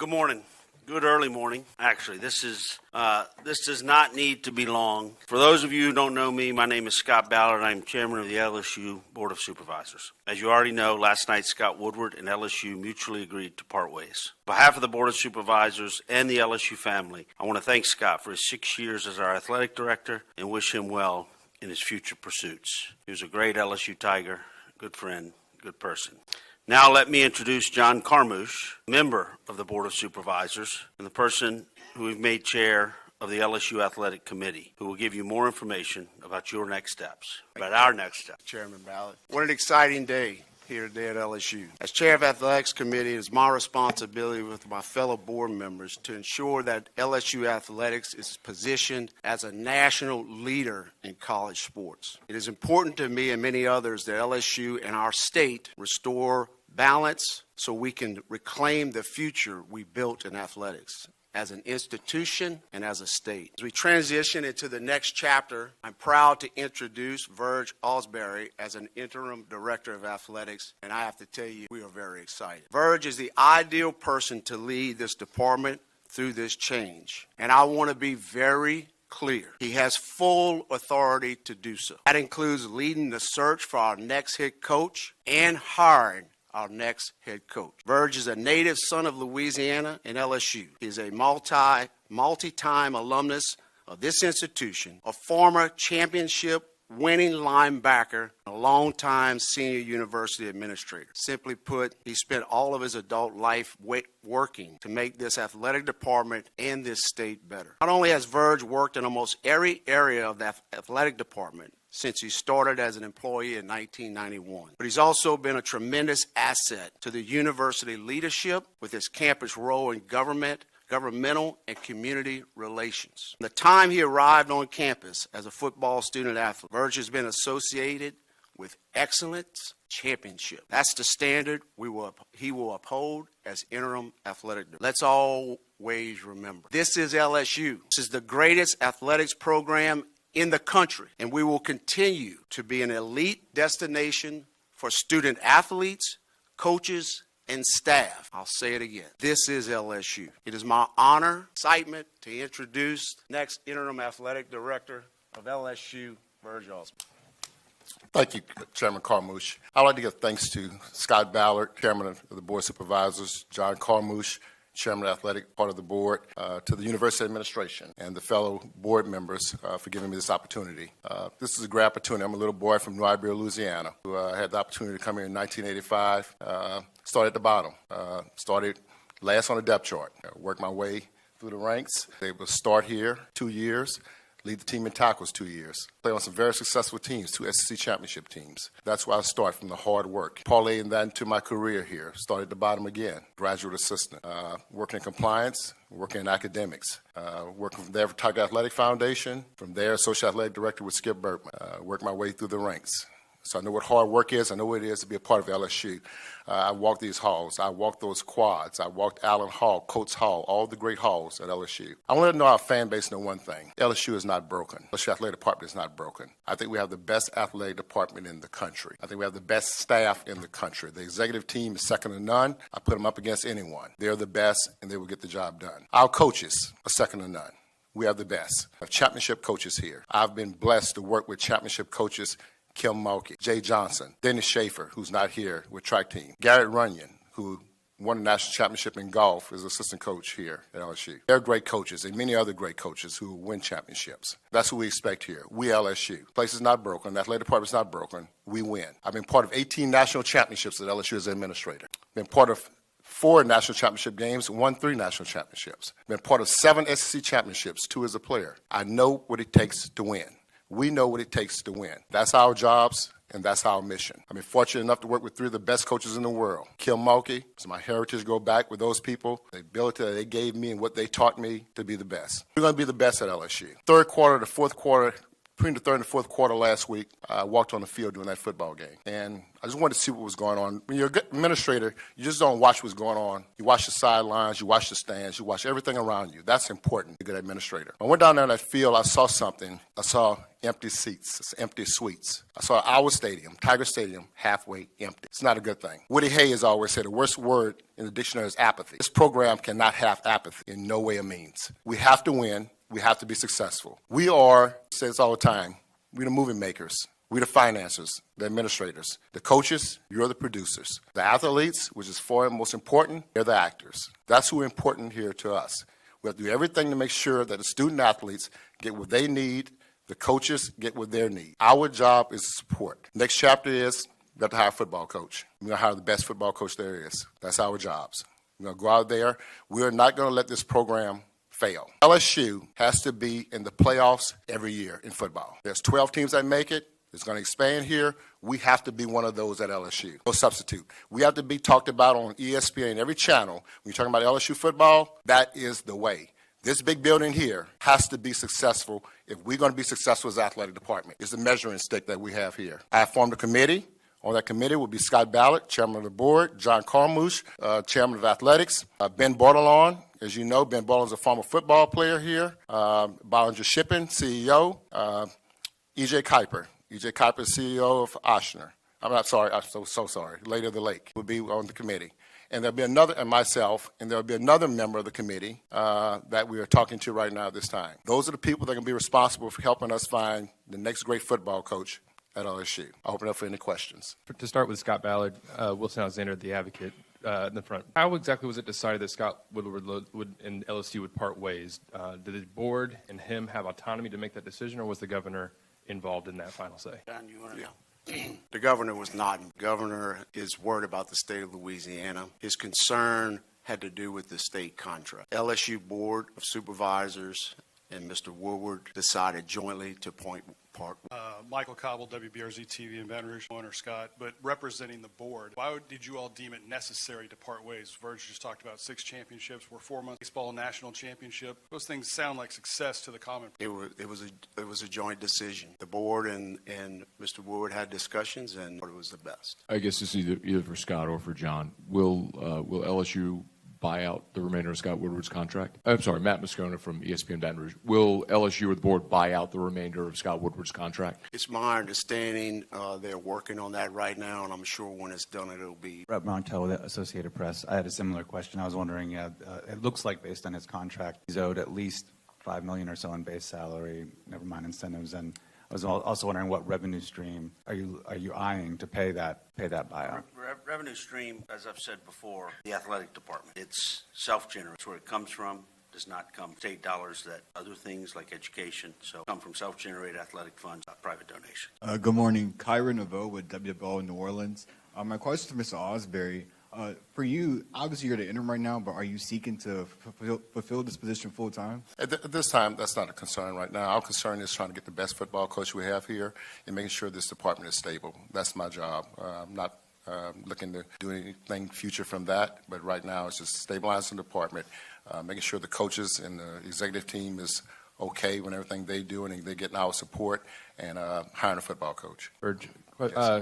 Good morning. Good early morning. Actually, this does not need to be long. For those of you who don't know me, my name is Scott Ballard. I'm chairman of the LSU Board of Supervisors. As you already know, last night Scott Woodward and LSU mutually agreed to part ways. On behalf of the Board of Supervisors and the LSU family, I want to thank Scott for his 6 years as our athletic director and wish him well in his future pursuits. He was a great LSU Tiger, good friend, good person. Now let me introduce John Carmouche, member of the Board of Supervisors, and the person who we've made chair of the LSU Athletic Committee, who will give you more information about your next steps, about our next steps. Chairman Ballard. What an exciting day here today at LSU. As chair of Athletics Committee, it is my responsibility with my fellow board members to ensure that LSU Athletics is positioned as a national leader in college sports. It is important to me and many others that LSU and our state restore balance so we can reclaim the future we built in athletics as an institution and as a state. As we transition into the next chapter, I'm proud to introduce Verge Osbury as an interim director of athletics, and I have to tell you, we are very excited. Verge is the ideal person to lead this department through this change, and I want to be very clear. He has full authority to do so. That includes leading the search for our next head coach and hiring our next head coach. Verge is a native son of Louisiana and LSU. He is a multi-time alumnus of this institution, a former championship winning linebacker, a longtime senior university administrator. Simply put, he spent all of his adult life working to make this athletic department and this state better. Not only has Verge worked in almost every area of the athletic department since he started as an employee in 1991. But he's also been a tremendous asset to the university leadership with his campus role in governmental and community relations. From the time he arrived on campus as a football student athlete, Verge has been associated with excellence championship. That's the standard he will uphold as interim athletic director. Let's always remember, this is LSU. This is the greatest athletics program in the country, and we will continue to be an elite destination for student athletes, coaches, and staff. I'll say it again. This is LSU. It is my honor, excitement to introduce the next interim athletic director of LSU, Verge Osbury. Thank you, Chairman Carmouche. I'd like to give thanks to Scott Ballard, Chairman of the Board of Supervisors, John Carmouche, Chairman of the Athletic part of the board, to the University Administration and the fellow board members for giving me this opportunity. This is a great opportunity. I'm a little boy from New Iberia, Louisiana, who had the opportunity to come here in 1985. Started at the bottom. Started last on the depth chart. Worked my way through the ranks. Able to start here 2 years. Lead the team in tackles 2 years. Played on some very successful teams, 2 SEC championship teams. That's where I start, from the hard work. Parlaying that into my career here. Started at the bottom again. Graduate assistant. Working in compliance, working in academics. Working from there for Tiger Athletic Foundation. From there, associate athletic director with Skip Bergman. Worked my way through the ranks. So I know what hard work is. I know what it is to be a part of LSU. I walked these halls. I walked those quads. I walked Allen Hall, Coates Hall, all the great halls at LSU. I want to know our fan base know one thing. LSU is not broken. LSU Athletic Department is not broken. I think we have the best athletic department in the country. I think we have the best staff in the country. The executive team is second to none. I put them up against anyone. They're the best, and they will get the job done. Our coaches are second to none. We have the best. We have championship coaches here. I've been blessed to work with championship coaches Kim Mulkey, Jay Johnson, Dennis Schaefer, who's not here with track team, Garrett Runyon, who won the national championship in golf as assistant coach here at LSU. They're great coaches, and many other great coaches who win championships. That's what we expect here. We LSU. Place is not broken. The athletic department is not broken. We win. I've been part of 18 national championships at LSU as an administrator. Been part of 4 national championship games, won 3 national championships. Been part of 7 SEC championships, 2 as a player. I know what it takes to win. We know what it takes to win. That's our jobs, and that's our mission. I've been fortunate enough to work with 3 of the best coaches in the world. Kim Mulkey, so my heritage go back with those people, the ability that they gave me and what they taught me to be the best. We're going to be the best at LSU. Third quarter to fourth quarter between the third and fourth quarter last week, I walked on the field during that football game, and I just wanted to see what was going on. When you're a good administrator, you just don't watch what's going on. You watch the sidelines, you watch the stands, you watch everything around you. That's important, a good administrator. I went down there in that field, I saw something. I saw empty seats, empty suites. I saw our stadium, Tiger Stadium, halfway empty. It's not a good thing. Woody Hayes always said the worst word in the dictionary is apathy. This program cannot have apathy in no way or means. We have to win. We have to be successful. We are, I say this all the time, we're the movie makers. We're the financiers, the administrators, the coaches, you're the producers. The athletes, which is far and most important, they're the actors. That's who important here to us. We have to do everything to make sure that the student athletes get what they need, the coaches get what they need. Our job is to support. Next chapter is we have to hire a football coach. We're going to hire the best football coach there is. That's our jobs. We're going to go out there. We're not going to let this program fail. LSU has to be in the playoffs every year in football. There's 12 teams that make it. It's going to expand here. We have to be one of those at LSU. No substitute. We have to be talked about on ESPN, every channel. When you're talking about LSU football, that is the way. This big building here has to be successful if we're going to be successful as an athletic department. It's the measuring stick that we have here. I have formed a committee. On that committee will be Scott Ballard, chairman of the board, John Carmouche, chairman of athletics, Ben Bordelon. As you know, Ben Bordelon is a former football player here, Bollinger Shipping, CEO, E.J. Kuiper. E.J. Kuiper, CEO of Oshner. I'm so sorry. Lady of the Lake will be on the committee. And there'll be another, and myself, and there'll be another member of the committee that we are talking to right now at this time. Those are the people that are going to be responsible for helping us find the next great football coach at LSU. I'll open up for any questions. To start with Scott Ballard, Wilson Alexander, the advocate in the front. How exactly was it decided that Scott Woodward and LSU would part ways? Did the board and him have autonomy to make that decision, or was the governor involved in that final say? John, you want to know? The governor was not. The governor is worried about the state of Louisiana. His concern had to do with the state contract. LSU Board of Supervisors and Mr. Woodward decided jointly to appoint part. Michael Cobble, WBRZ TV in Baton Rouge, owner Scott, but representing the board. Why did you all deem it necessary to part ways? Verge just talked about 6 championships. We're 4 months baseball national championship. Those things sound like success to the common. It was a joint decision. The board and Mr. Woodward had discussions, and it was the best. I guess this is either for Scott or for John. Will LSU buy out the remainder of Scott Woodward's contract? I'm sorry, Matt Moscona from ESPN Baton Rouge. Will LSU or the board buy out the remainder of Scott Woodward's contract? It's my understanding they're working on that right now, and I'm sure when it's done, it'll be. Rep Montel with Associated Press. I had a similar question. I was wondering, it looks like based on his contract, he's owed at least $5 million or so in base salary, never mind incentives, and I was also wondering what revenue stream are you eyeing to pay that buyout? Revenue stream, as I've said before, the athletic department. It's self-generated. It's where it comes from. Does not come state dollars that other things like education. So come from self-generated athletic funds, not private donations. Good morning. Kyra Naveau with WFL New Orleans. My question to Mr. Osbury. For you, obviously you're the interim right now, but are you seeking to fulfill this position full time? At this time, that's not a concern right now. Our concern is trying to get the best football coach we have here and making sure this department is stable. That's my job. I'm not looking to do anything future from that, but right now it's just stabilizing the department, making sure the coaches and the executive team is okay with everything they do and they're getting our support, and hiring a football coach.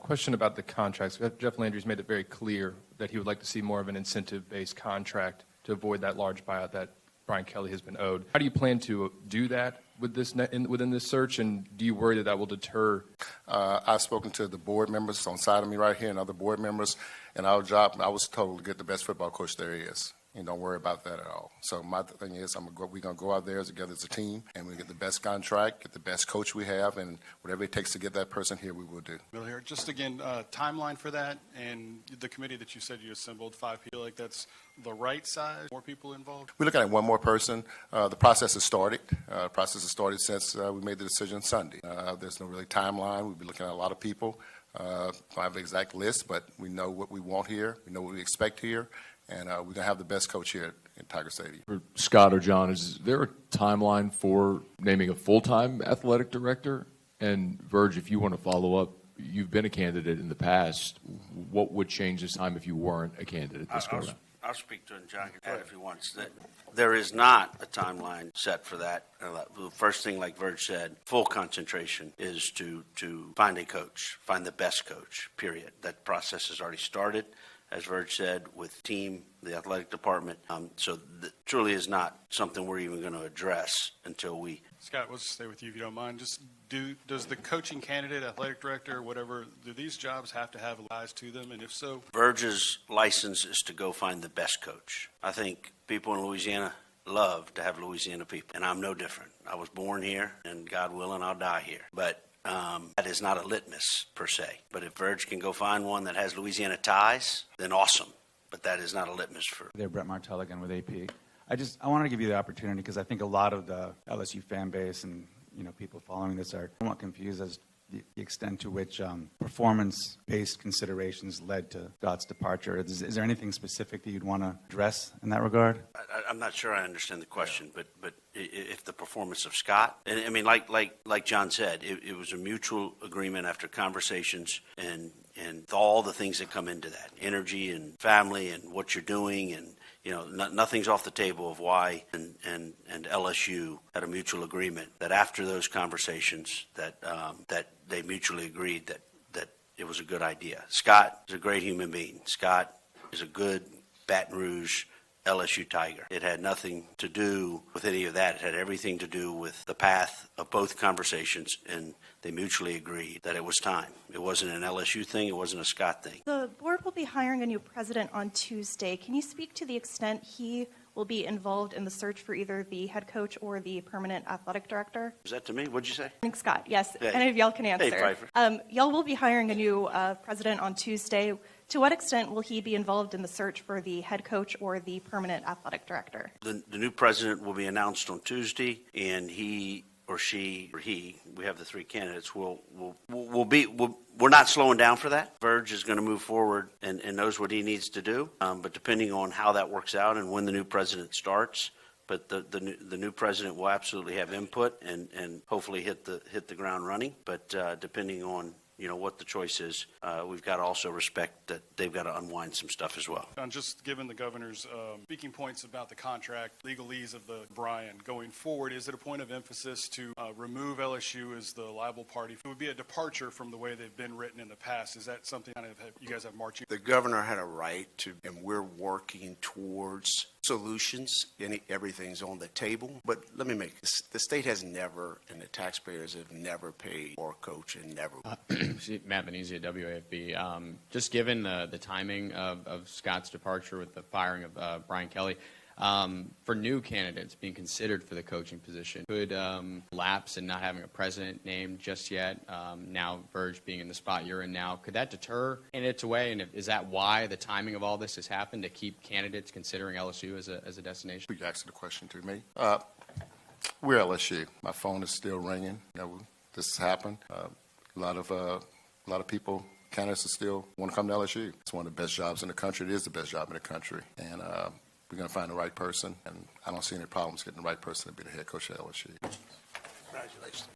Question about the contracts. Jeff Landry's made it very clear that he would like to see more of an incentive-based contract to avoid that large buyout that Brian Kelly has been owed. How do you plan to do that with this within this search, and do you worry that will deter? I've spoken to the board members on side of me right here and other board members, and our job, I was told to get the best football coach there is. And don't worry about that at all. So my thing is, we're going to go out there together as a team, and we get the best contract, get the best coach we have, and whatever it takes to get that person here, we will do. Bill here, just again, timeline for that, and the committee that you said you assembled, 5 people, like that's the right size, more people involved? We're looking at one more person. The process has started. The process has started since we made the decision Sunday. There's no really timeline. We'll be looking at a lot of people. I have an exact list, but we know what we want here. We know what we expect here. And we're going to have the best coach here at Tiger Stadium. For Scott or John, is there a timeline for naming a full-time athletic director? And Verge, if you want to follow up, you've been a candidate in the past. What would change this time if you weren't a candidate this go around? I'll speak to it, and John can add if he wants. There is not a timeline set for that. The first thing, like Verge said, full concentration is to find a coach, find the best coach, period. That process has already started, as Verge said, with team, the athletic department. So truly is not something we're even going to address until we. Scott, let's stay with you if you don't mind. Does the coaching candidate, athletic director, whatever, do these jobs have to have ties to them? And if so, Verge's license is to go find the best coach. I think people in Louisiana love to have Louisiana people, and I'm no different. I was born here, and God willing, I'll die here. But that is not a litmus per se. But if Verge can go find one that has Louisiana ties, then awesome. But that is not a litmus for. There, Brett Martell again with AP. I wanted to give you the opportunity because I think a lot of the LSU fan base and people following this are somewhat confused as the extent to which performance-based considerations led to Scott's departure. Is there anything specific that you'd want to address in that regard? I'm not sure I understand the question, but if the performance of Scott, and I mean, like John said, it was a mutual agreement after conversations and all the things that come into that, energy and family and what you're doing, and nothing's off the table of why and LSU had a mutual agreement that after those conversations that they mutually agreed that it was a good idea. Scott is a great human being. Scott is a good Baton Rouge LSU Tiger. It had nothing to do with any of that. It had everything to do with the path of both conversations, and they mutually agreed that it was time. It wasn't an LSU thing. It wasn't a Scott thing. The board will be hiring a new president on Tuesday. Can you speak to the extent he will be involved in the search for either the head coach or the permanent athletic director? Was that to me? What'd you say? Thanks, Scott. Yes, Hey. any of y'all can answer. Hey, Pfeiffer. Y'all will be hiring a new president on Tuesday. To what extent will he be involved in the search for the head coach or the permanent athletic director? The new president will be announced on Tuesday, and he or she or he, we have the three candidates, we're not slowing down for that. Verge is going to move forward and knows what he needs to do, but depending on how that works out and when the new president starts, but the new president will absolutely have input and hopefully hit the ground running, but depending on what the choice is, we've got to also respect that they've got to unwind some stuff as well. John, just given the governor's speaking points about the contract, legalese of the Brian going forward, is it a point of emphasis to remove LSU as the liable party? It would be a departure from the way they've been written in the past. Is that something you guys have marching? The governor had a right to, and we're working towards solutions, and everything's on the table. But let me make this, the state has never, and the taxpayers have never paid for a coach and never. Matt Venezia, WAFB. Just given the timing of Scott's departure with the firing of Brian Kelly, for new candidates being considered for the coaching position, could lapse and not having a president named just yet, now Verge being in the spot you're in now, could that deter candidates away? And is that why the timing of all this has happened, to keep candidates considering LSU as a destination? You asked the question to me. We're LSU. My phone is still ringing. This has happened. A lot of people, candidates, still want to come to LSU. It's one of the best jobs in the country. It is the best job in the country. And we're going to find the right person. And I don't see any problems getting the right person to be the head coach at LSU. Congratulations.